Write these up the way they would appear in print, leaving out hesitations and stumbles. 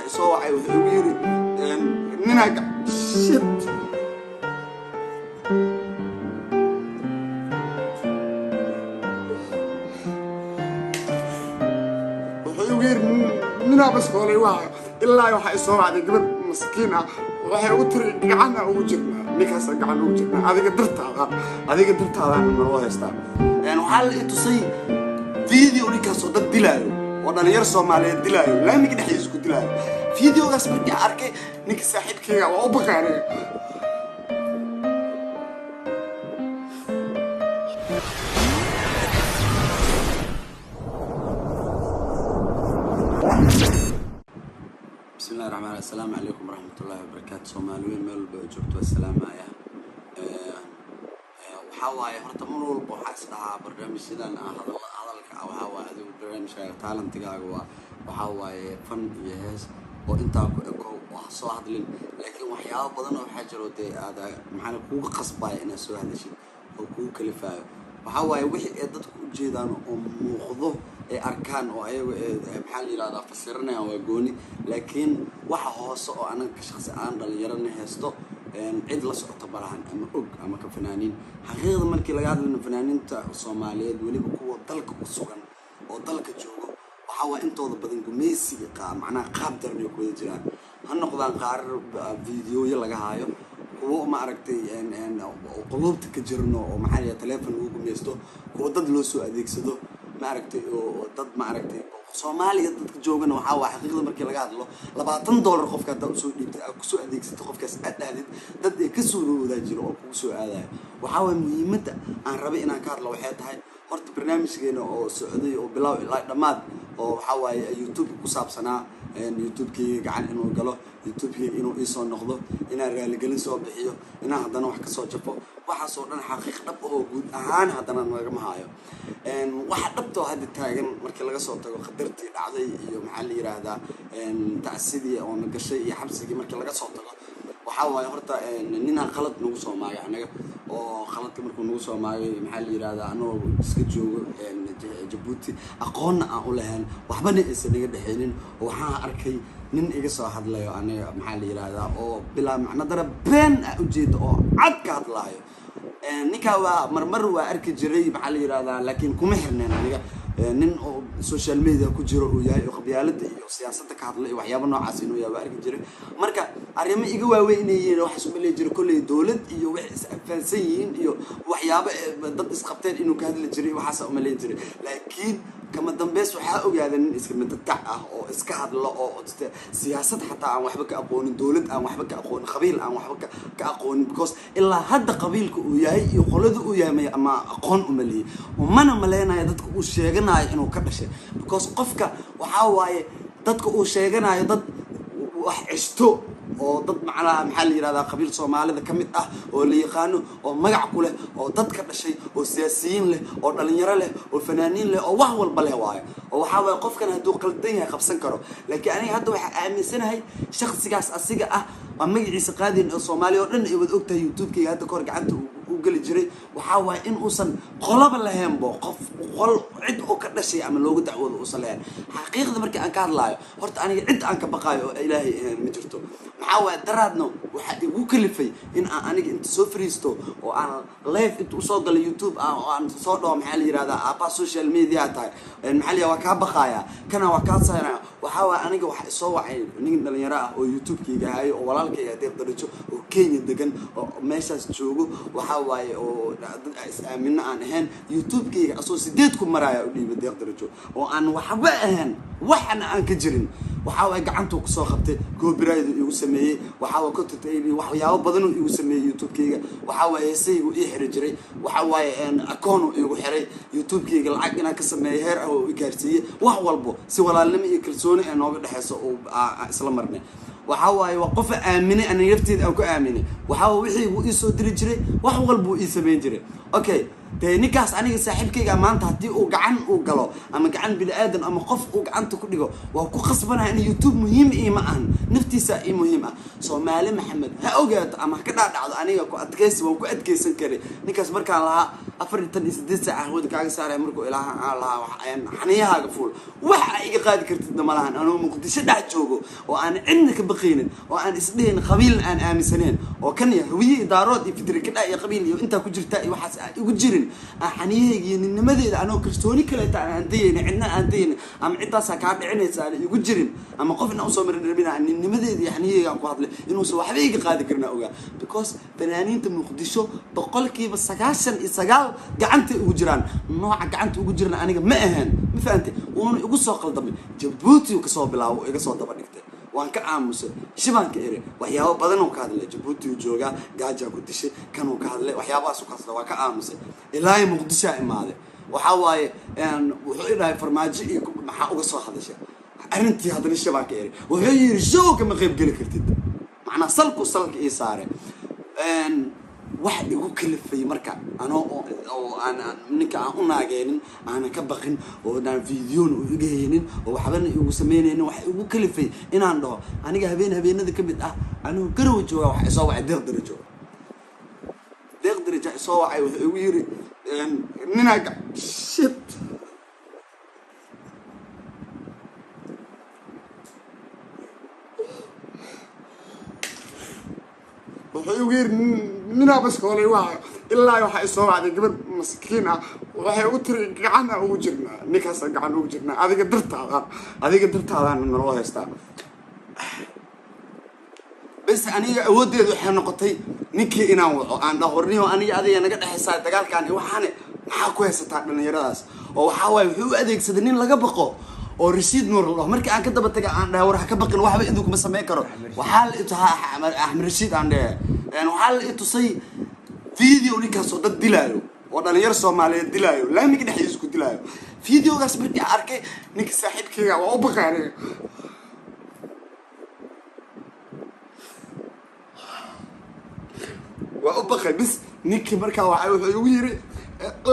soo wacay wuxuu yiri ninaga shit wuxuu yiri nina bas qoolay waa ilaa waxa soo wacday gabadh maskiin ah waxay u tiri gacana ugu jirnaa ninkaas gacan ugu jirnaa adiga dartaada ma loo haystaa waxaa la tusay video ninkaas oo dad dilaayo oo dhalinyaro Soomaaliyeed dilaayo laamiga dhexdiisa ku dilaayo videogaas markii arkay ninka saaxiibkayga waa u baqaanay بسم الله الرحمن الرحيم السلام عليكم ورحمة الله وبركاته Soomaaliyeed meel walba joogto salaamaya waxaa horta mar walba waxa isdhaha barnaamijyadan hadalka waxa adigu barnaamijka talantigaaga waxa fan iyo hees oo inta ku eko wax soo hadlin laakiin waxyaabo badan oo waxa jiro aad maxaa kugu qasbay inaad soo hadashid oo kugu kalifaayo waxa wixii ay dadku u jeedaan oo muuqdo ay arkaan oo ayagu maxaa la yiraahdaa fasiranayaan waa gooni laakiin waxa hoose oo anaga shakhsi aan dhalinyarana heesto cid la socota barahan ama og ama ka fanaaniin xaqiiqda markii laga hadlayo fanaaniinta Soomaaliyeed waliba kuwa dalka ku sugan oo dalka joogo waxa intooda badan gumeysiga macnaha qaab daran ay ku jiraan ha noqdaan qaar fiidiyoyo laga haayo kuwa ma aragtay qulubta ka jirno oo maxaa la telefoon ugu gumeysto kuwa dad loo soo adeegsado ma aragtay oo dad ma aragtay Soomaaliya dadka joogana waxa xaqiiqda markii laga hadlo $20 qofka dad soo dhiibtay ku soo adeegsatay qofkaas aadadid dad ay ka soo wada jiro oo ku soo aadayo waxa muhiimada aan rabay inaan ka hadlo waxay tahay horta barnaamijkeena oo socday oo bilow ilaa dhamaad oo waxa YouTube ku saabsanaa YouTube-kii gacan inuu galo YouTube-kii inuu soo noqdo inaan raali gelin soo bixiyo inaan hadana wax ka soo jafo waxa soo dhan xaqiiq dhab oo guud ahaan hadana naga maayo waxa dhabto hadda taagan markii laga soo tago qadartii dhacday iyo maxaa la yiraahdaa tacsidii oo nagashay iyo xabsigii markii laga soo tago waxa horta nina qalad nagu soo maagay anaga oo qaladka markuu nagu soo maagay maxaa la yiraahdaa anoo iska joogo Djibouti aqoon aan u lahayn waxbana aysan naga dhaxaynin waxaan arkay nin iga soo hadlayo aniga maxaa la yiraahdaa oo bilaa macna dara been u jeedo oo cad ka hadlayo ninka waa marmar waa arki jiray maxaa la yiraahdaa laakiin kuma xirneen aniga nin oo social media ku jiro oo yahay qabyaalada iyo siyaasadda ka hadlay waxyaabo noocaas inuu yahay arki jiray marka arrimo iga waaweyn inay wax soo meelay jiro kulay dawlad iyo wax isfahansan yihiin iyo waxyaabo dad isqabteen inuu ka hadli jiray waxa soo meelay jiray laakiin kama dambeys waxa ogaaday nin iska mid tac ah oo iska hadlo oo siyaasad xataa aan waxba ka aqoonin dawlad aan waxba ka aqoonin qabiil aan waxba ka aqoonin because ilaa hadda qabiilku uu yahay iyo qoladu uu yahay ama aqoon u maleeyay mana maleenayo dadku uu sheeganayo inuu ka dhashay because qofka waxa dadku uu sheeganayo dad wax cishto oo dad macnaha maxaa la yiraahdaa qabiil Soomaalida kamid ah oo la yaqaano oo magac ku leh oo dad ka dhashay oo siyaasiyiin leh oo dhalinyaro leh oo fanaaniin leh oo wax walba leh oo waxa qofkan haduu qaldan yahay qabsan karo laakiin aniga hadda waxa aaminsanahay shakhsigaas asiga ah waa magaciisa qaadin oo Soomaaliya oo dhan ay wada ogtahay YouTube-kiga hadda kor gacanta u gali jiray waxa in uusan qolaba lahayn qof qol cid oo ka dhashay ama loogu dacwado uusan lahayn xaqiiqda markii aan ka hadlayo horta aniga cid aan ka baqayo ilaahay ma jirto maxaa daraadno waxa igu kalifay in aan aniga inta soo fariisto oo aan live inta soo galay YouTube oo aan soo dhaw maxaa la yiraahdaa apa social media tahay maxaa la waa ka baqaya kana waa ka saaraya waxa aniga waxa soo wacay nin dhalinyaro ah oo YouTube-kiga hayo oo walaalkayga deeq darajo oo Kenya degan oo meeshaas joogo waxa oo dad is-aamin aan ahayn YouTube-kiga asoo 8 ku maraya u dhiibay deeq darajo oo aan waxba ahayn waxna aan ka jirin waxa gacanta ku soo qabtay copyright igu sameeyay waxa ku tatay waxyaabo badan oo igu sameeyay YouTube-kiga waxa heesaygu ii xiri jiray waxa account igu xiray YouTube-kiga lacag inaan ka sameeyo heer oo i gaarsiiyay wax walbo si walaalnimo iyo kalsooni ay nooga dhaxayso oo isla marnay waxa qof aaminay aan nafteed aan ku aaminay waxa wixii uu soo diri jiray wax walba uu sameeyay jiray okay dee ninkaas aniga saaxiibkayga maanta haddii uu gacan uu galo ama gacan bini aadan ama qof uu gacanta ku dhigo waa ku khasbanahay in youtube muhiim iima ahan naftiisa ii muhiim ah soomaali maxamed ha ogaato ama ha ka dhaadhacdo aniga ku adkaysi waan ku adkaysan karay ninkaas markaan lahaa 48 saac hawada kaaga saaray markuu ilaaha aan lahaa xaniyahaaga fuul waxa iga qaadi kartid ma lahan anoo muqdisho dhex joogo oo aan cidna ka baqaynin oo aan isdheyn qabiil aan aaminsaneen oo kan yahay daarood iyo fitri ka dhaay qabiil iyo inta ku jirta iyo waxaas igu jirin xaniyahayga ninnimadeeda anoo kalsooni kale aan dayeen cidna aan dayeen ama cidaas ka dhicinaysa aan igu jirin ama qofna u soo marin rabina ninnimadeeda iyo xaniyahayga ku hadlay inuu soo waxba iga qaadi karna ogaa because banaaniinta muqdisho boqolkiiba 99 gacanta ugu jiraan nooca gacanta ugu jirna aniga ma ahaan ma fahamtay uuna igu soo qaldamay Djibouti uu ka soo bilaabo iga soo daba dhigtay waan ka aamusay shibanka ere waxyaabo badan oo ka hadlay Djibouti uu jooga gaaja ku dishay kan uu ka hadlay waxyaabahaas uu ka hadlay waa ka aamusay ilaa muqdisho imaade waxa waaye wuxuu ilaahay farmaajo iyo maxaa uga soo hadashay arintii hadana shibanka ere wuxuu yiri showga ma qayb gali kartid macna salku ii saare wax igu kalifay marka anoo oo aan ninka aan u naageenin aan ka baqin oo aan video u igaynin oo waxban igu sameeyeen wax igu kalifay inaan dhaho aniga habeenada kamid ah anoo garow jooga wax soo wacay deeq darajo soo wacay wuxuu igu yiri ninaga shit wuxuu igu yiri nina bas koolay waa ilaa waxa soo wacday gabar maskiin ah waxay u tiri gacan ugu jirnaa ninkaas gacan ugu jirnaa adiga dartaada noo haystaa bas aniga awoodeedu waxay noqotay ninkii inaan waco aan dhahorniyo aniga adiga naga dhaxaysaa dagaalkan waxaan maxaa ku haysataa dhalinyaradaas oo waxa way wuxuu adeegsaday nin laga baqo oo rasiid nuur Allah markii aan ka daba tagay aan dhahay war ka baqin waxba idinku kuma sameey karo waxa la itaha Ahmed Rashid aan dhahay waxa la itusay video ninkaas oo dad dilaayo oo dhalinyar Soomaaliyeed dilaayo laamiga dhexdiisa ku dilaayo videogaas markii arkay ninka saaxiibkayga waa u baqaanay waa u baqay bis ninki markaa waxa wuxuu igu yiri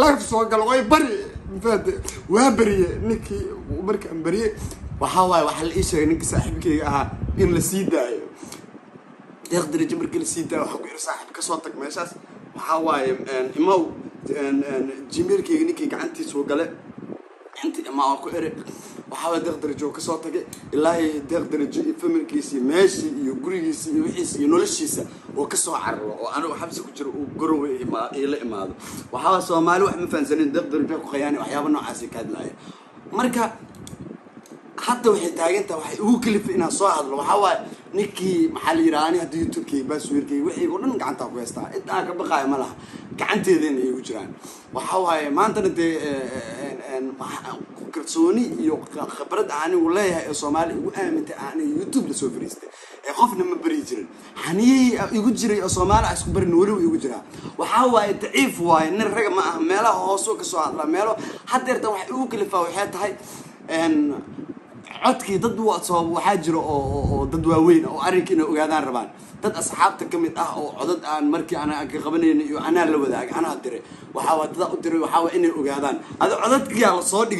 live soo gal way bari فهد وابري نكي ومرك أمبري وحاول وحل إيش نك صاحب كي إن لسيدا يقدر يجبر كل سيدا وحقير صاحب كصوتك ما أساس وحاول إمو جميل كي نكي عنتي سوق له أنت ما أكو إرق وحاول يقدر يجوا كصوتك إلا يقدر يجي فمن كيسي ماشي يقولي يسي يحس ينولشيسه وكسو عرّه وأنا وحبس كجر وقروي ما إلى ما هذا وحاول سو ماله وحنا فنزلين يقدر يجوا خياني وحياة إنه عاسي كاد لاي مركا حتى وحتاج أنت هو كلف إنها صاحب لو حاول نكي محل إيراني هدي يوتيوب كي بس ويركي وحي يقولون قعنتها كويستا أنت أنا كبقاي ملها قعنتي ذين يوجران وحاول ما أنت كرتوني خبرت عني ولا الصومالي وآمنت عني يوتيوب لسوفريسته خوفنا من بريجرين حني يوجري الصومالي عشان برنوري ويوجرها وحاول ضعيف واي إن الرجل ما ماله هوسو كسواد لا ماله حتى يرتاح يوكل فوحيات هاي إن عدكي ضد وصاب وحاجر أو ضد واوين أو أريكين وقاعدين ربان ضد أصحابتك كميت أو عدد عن مركي أنا قبلني أنا اللي وذاك أنا أدري وحاول أدري وحاول إني وقاعدين هذا عدد على صادق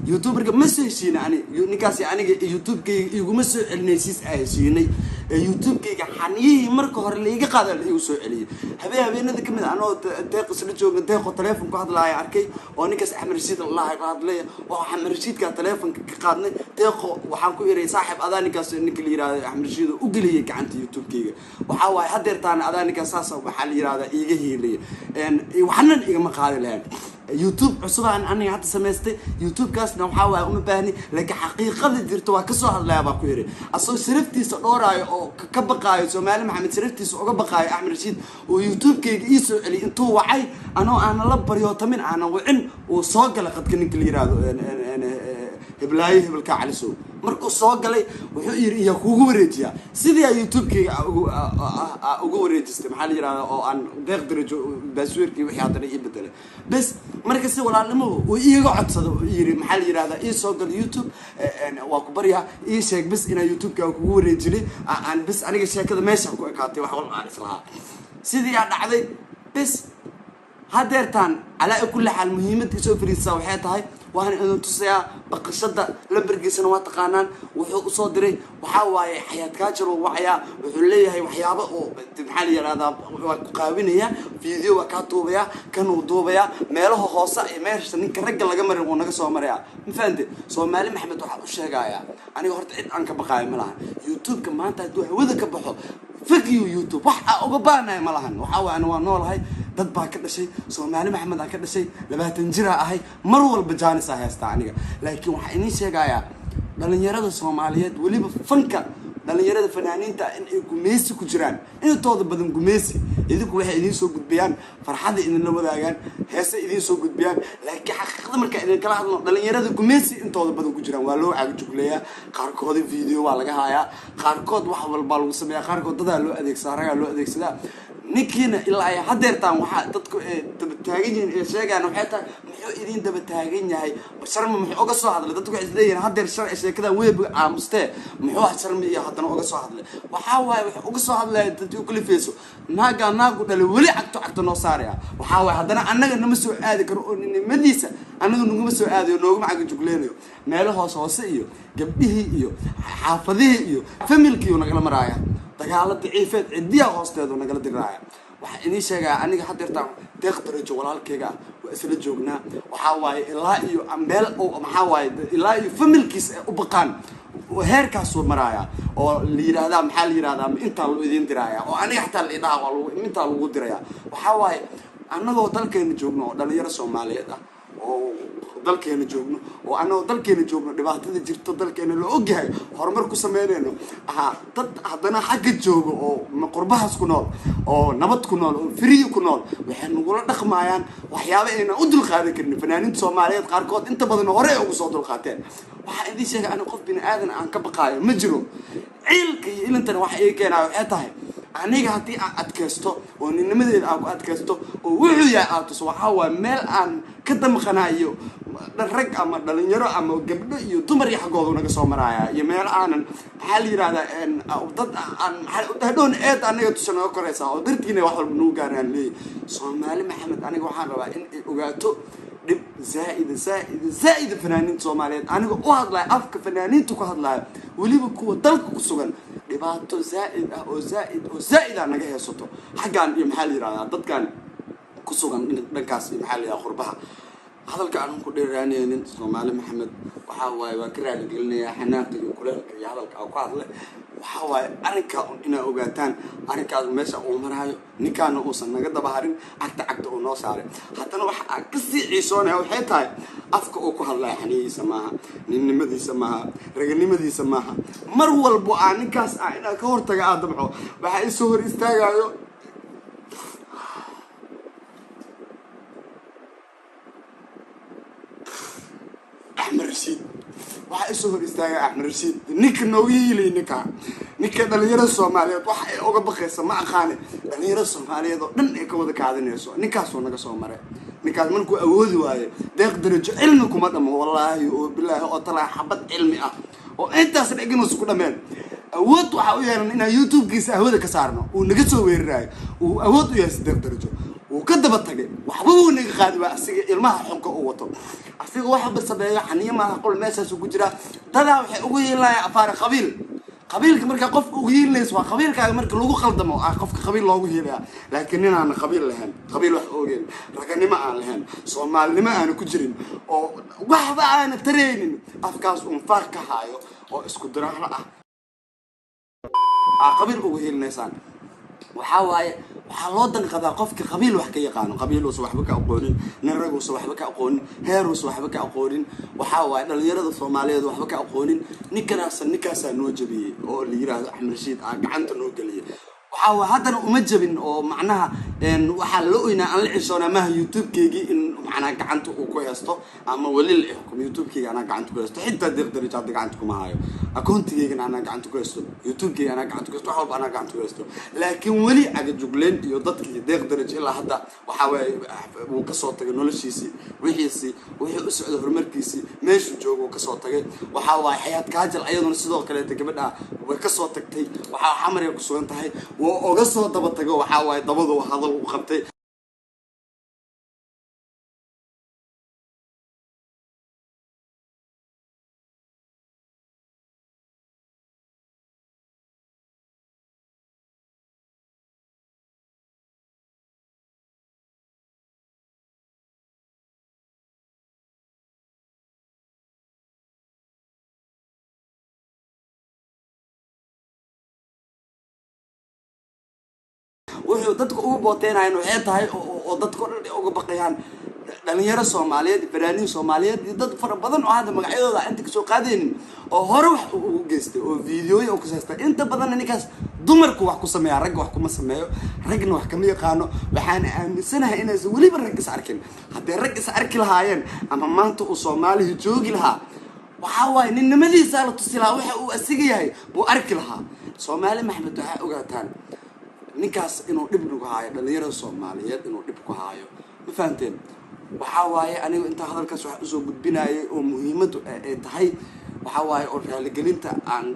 يوتيوب رجع مسوي يعني نكاسي يعني يوتيوب كي يقوم مسوي الناس عايشيني يوتيوب كي حنيه مركه اللي يجي قادر يوسوي عليه هبي إنه ذيك من أنا تقص اللي جو تاخذ تلفون قاعد لا يعركي ونكاس أحمد رشيد الله قاعد لي وأحمد رشيد كان تلفون قاعدني تاخذ وحنكو يري صاحب أذانك نكلي يرى أحمد رشيد وقلي كعنت يوتيوب كي وحاول حدر تاني أذانك أساسا وحال يرى يجي لي وحنا إيجا ما قال لهم يوتيوب عصبا أنا حتى سمستي يوتيوب كاسنا وحاول أقوم بهني لكن حقيقة درتوا كسوها الله يبقى يري أصلا سرفتي صدورة أو كبقاي سومالي محمد سرفتي سو كبقاي أحمد رشيد ويوتيوب كي يسوع اللي أنتوا وعي أنا لبر يوتمين أنا وعن وصاق لقد كن كل يرادو أنا هبلاي هبلكا على سو مركو صاق لي وحير يكوجو ريجيا سيدي يوتيوب كي أوجو ريجست محل يراد أو أن دقدر جو بسوير كي وحياتنا يبدله بس مركز ولا لمو ويقعد صدق يري محل يراد إيه صاق اليوتيوب أنا وأكبرها إيه شيء بس إن يوتيوب كي أوجو ريجلي أنا بس أنا شيء كذا ماشي كاتي وحول عارف لها سيدي يعني علي بس هادرتان على كل حال مهمة يسوي فريسة وحياتها وأنا إنه تصيا بقصة لبرجي سنوات قانان وحق صدري وحواي حياة كاجر ووعيا وحليها وحيابة وتبحالي هذا قابينية فيديو وكاتوبيا كانوا دوبيا ماله خاصة ماشي نك رجل جمر ونقص عمريا مفهمت سو مالي محمد وحق الشجاعة أنا قهرت عنك بقايا ملها يوتيوب كمان تدوح وذاك بحو فيديو يوتيوب وح أقبلنا ملهن وحاول أنا ونور هاي dad baa ka dhashay Soomaali Maxamed aan ka dhashay 20 jir ahay mar walba jaanis ah haysta aniga laakiin waxa inii sheegaya dhalinyarada Soomaaliyeed waliba fanka dhalinyarada fanaaniinta in ay gumeesi ku jiraan intooda badan gumeesi idinku waxay idin soo gudbiyaan farxada idin la wadaagaan heesa idin soo gudbiyaan laakiin xaqiiqada marka idin kala hadlo dhalinyarada gumeesi intooda badan ku jiraan waa loo caag jugleeyaa qaarkood video waa laga hayaa qaarkood wax walba lagu sameeyaa qaarkood dad loo adeegsadaa raga loo adeegsadaa ninkina ilaa ay hadeertaan waxa dadku daba taagan yihiin ee sheegaan waxay tahay muxuu idin daba taagan yahay sharma muxuu uga soo hadlay dadku waxay isleeyihiin hadeer sheekada weeb aamuste muxuu sharma iyo hadana uga soo hadlay waxa waaye wax uga soo hadlay dadku kala feeso naagu dhalay wali cagto noo saaraya waxa waaye hadana annaga nama soo aadi karo oo nimadiisa annagu naguma soo aadayo nooguma cag jugleenayo meelaha hoose iyo gabdhihii iyo xaafadihii iyo familkii nagala maraaya dagaalada ciifeed cidiya hoosteedu nagala diraaya waxa inii sheegaa aniga hadeertaan deeqdarajo walaalkayga waa isla joognaa waxa waaye ilaa iyo ambeel oo waxa waaye ilaa iyo familkiis u baqaan heerkaas soo maraaya oo la yiraahdaa maxaa la yiraahdaa inta loo idin diraaya oo aniga xataa la idhaa waa inta lagu diraya waxa waaye annagoo dalkeena joogno oo dhalinyaro Soomaaliyeed ah oo dalkeena joogno oo anoo dalkeena joogno dhibaatada jirto dalkeena loo ogyahay horumar ku sameeyno dad hadana xagga joogo oo qurbahaas ku nool oo nabad ku nool oo free ku nool waxay nugula dhaqmayaan waxyaabo ayna u dul qaadan karin fanaaniinta Soomaaliyeed qaarkood inta badan hore ugu soo dul qaateen waxa idin sheegay ana qof bini aadan aan ka baqaayo ma jiro ciilka iyo ilantana wax ay keenayo waxay tahay aniga hadii aan adkaysto oo ninnimadeeda aan ku adkaysto oo wuxuu yahay aad waxa waa meel aan ka damqanayo rag ama dhalinyaro ama gabdho iyo dumar iyo xaqooda naga soo maraya iyo meel aanan maxaa la yiraahdaa dad aan hadhoon eed aniga tusano koraysa oo dartiina wax walba noo gaaraan leey Soomaali Maxamed aniga waxaan rabaa in ay ogaato dib زائد فنانين Soomaaliyeed aniga u hadlay afka fanaaniintu ku hadlay waliba kuwa dalka ku sugan dhibaato زائد naga heesato xagaan iyo maxaa la yiraahdaa dadkan ku sugan dhankaas maxaa la yiraahdaa qurbaha hadalka aan ku dheeraanaynin Soomaali Maxamed waxa waaye waa ka raali gelinayaa xanaaqi iyo kuleelka iyo hadalka aan ku hadlay waxa waaye arinka ina ogaataan arinkaas meesha uu marayo ninkaana uusan naga dabaharin agta uu noo saaray hadana waxa aan ka sii ciisoonay waxay tahay afka uu ku hadlay xaniisa maaha ninnimadiisa maaha raganimadiisa maaha mar walba aan ninkaas ina ka hortaga aadamco waxa ay soo hor istaagayo أحمد رشيد waxa soo hor istaagay Ahmed Rashid ninka noogiilay ninka dhalinyarada Soomaaliyeed waxa ay uga baqaysa ma aqaan dhalinyarada Soomaaliyeed oo dhan ay ka wada kaadanayso ninkaas oo naga soo maray ninkaas markuu awoodi waayo deeq darajo cilmi kuma dhamo wallahi oo billahi oo talaa xabad cilmi ah oo intaas dhigano isku dhameen awood waxa uu yeelan in YouTube-kiisa ahwada ka saarno oo naga soo weerarayo oo awood u yahay deeq darajo وكذب التجي وحبوه نقاد وأسيج المها حنك قوته أسيج واحد بالصبية حنية ما أقول مساس وجرا تلا وحوي لا أفار قبيل كمرك قف وجيل ليس وقبيل كمرك لوجو خلدمه قف قبيل لوجو هيلا لكننا أنا قبيل لهن قبيل وحوجين لكني ما أنا لهن صومال لما أنا كجرين أو واحد أنا ترين أفكاس أنفاق هايو أو إسكندرة قبيل وجيل نيسان وحواي وحلودن قذا قفك قبيل وحكي يقانو قبيل وصوحبك أقولين نرجو صوحبك أقولين هيرو صوحبك أقولين وحواي دليرة الصومالية وحبك أقولين نكاس نوجبي أو اللي يراه أحمد رشيد عنت نوجلي وحاول هذا أمجبين أو معناها إن وحلوينا عن العشرة ما يوتيوب كيجي إن معناها قعنت وكويستو أما ولي الحكم يوتيوب كيجي أنا قعنت كويستو حتى تقدر يجاد قعنتكم هايو أكون تيجي أنا قعنت كويستو يوتيوب كيجي أنا قعنت كويستو حب أنا قعنت كويستو لكن ولي عقد جوجلين يضط كي تقدر يجي إلا حتى وحاول وكسوت تجنولوجيسي وحيسي أسعد هرمركيسي ماشي جو وكسوت تجي وحاول حياة كاجل أيضا الصدق كله تجمعها وكسوت تكتي وحاول حمر يكسو انتهي وقصة ضبطته وحاول ضبطه وحضر وخبته wuxuu dadku ugu booteenayaan waxay tahay oo dadku dhan uga baqayaan dhalinyaro Soomaaliyeed fanaaniin Soomaaliyeed iyo dad fara badan oo hadda magacyadooda inta kasoo qaadeen oo hore wax ugu geystay oo fiidiyoyo ku saystay inta badan ninkaas dumarku wax ku sameeyaa rag wax kuma sameeyo ragna wax kama yaqaano waxaan aaminsanahay inaysan waliba rag is arkin haddii rag is arki lahaayeen ama maanta uu Soomaaliya joogi lahaa waxa waay ninnimadiisa la tusi lahaa waxa uu asiga yahay buu arki lahaa Soomaali Maxamed waxa ogaataan ninkaas inuu dhib ugu haayo dhalinyarada Soomaaliyeed inuu dhib ku haayo ma fahanteen waxa waaye anigu inta hadalkaas wax soo gudbinaayay oo muhiimadu ay tahay waxa waaye oo raaligelinta aan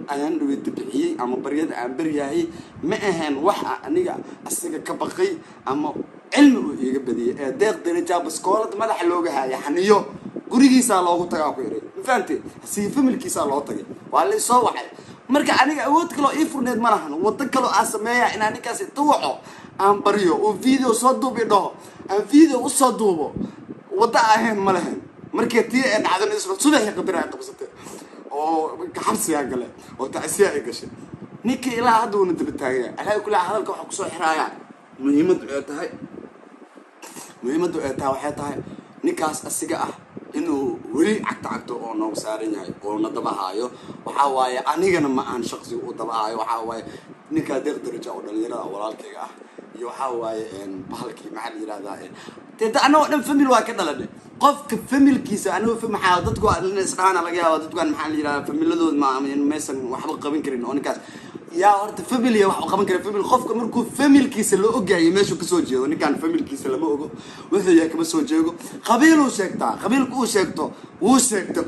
dhaweyta bixiyay ama baryada aan baryahay ma ahan wax aniga asiga ka baqay ama cilmi uu iga badiyay ee deeq daraja baskoolad madax looga haaya xaniyo gurigiisa loogu tagaa ku yiri ma fahanteen si familkiisa loo tagay waa la soo waxay marka aniga awood kale oo ii furneed ma lahan wada kale aan sameeyaa in ninkaas tawaco aan baryo oo video soo duubi dhaho aan video u soo duubo wada ahayn ma lahan markii tii ay dhacdo isla subaxii qadar ay qabsatay oo xabsiga gale oo taasiya ay gashay ninkii ilaa hadda uu dib taagay alaa kula hadalka waxa ku soo xiraaya muhiimadu ay tahay waxay tahay ninkaas asiga ah inuu wali cagta oo noo saaran yahay oo nadabahaayo waxa waaye anigana ma aan shakhsi u dabahaayo waxa waaye ninka deeq daraja oo dhalinyarada walaalkayga ah iyo waxa waaye bahalkii maxaa la yiraahdaa teeda anoo dhan family waa ka dhalanay qofka familkiisa anoo maxaa dadku isdhaana laga yaabo dadkan maxaa la yiraahdaa familiadooda ma meesan waxba qaban karin oo ninkaas yaa horta family wax qaban kara family qofka markuu familkiisa loo ogaayay meesha ka soo jeedo ninkan familkiisa lama ogo wuxuu yahay kama soo jeego qabiil uu sheegtaa qabiilku uu sheegto wuu sheegtay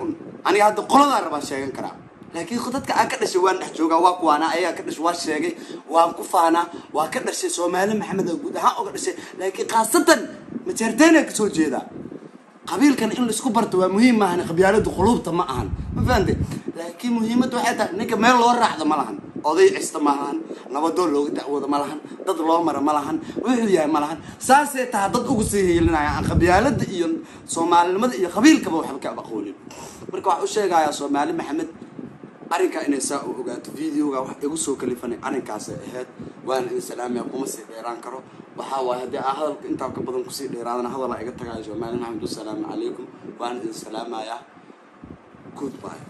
aniga hadda qolada raba sheegan karaa laakiin dadka aan ka dhashay waan dhex joogaa waa kuwaana ayaa ka dhashay waa sheegay waan ku faana waa ka dhashay Soomaali Maxamed guud ahaan uga dhashay laakiin qaasatan ma jeerteena ka soo jeeda qabiilkan in la isku barto waa muhiim maahan qabyaalada qulubta ma ahan ma fahanteen laakiin muhiimadu waxay tahay ninka meel loo raacdo ma lahan oday cista ma lahan nabadoon looga dacwado ma lahan dad loo mara ma lahan wuxuu yahay ma lahan saasay tahay dad ugu sii heelinaya qabyaalada iyo Soomaalinimada iyo qabiilkaba waxba ka aqoonin marka waxa uu sheegayaa Soomaali Maxamed arrinka inay saa u ogaato videoga wax igu soo kalifanay arrinkaas ahayd waan in salaamiya kuma sii dheeraan karo waxa waaye hadii hadalka inta ka badan ku sii dheeraadana hadal ay iga tagay Soomaali Maxamed salaamu calaykum waan in salaamaya goodbye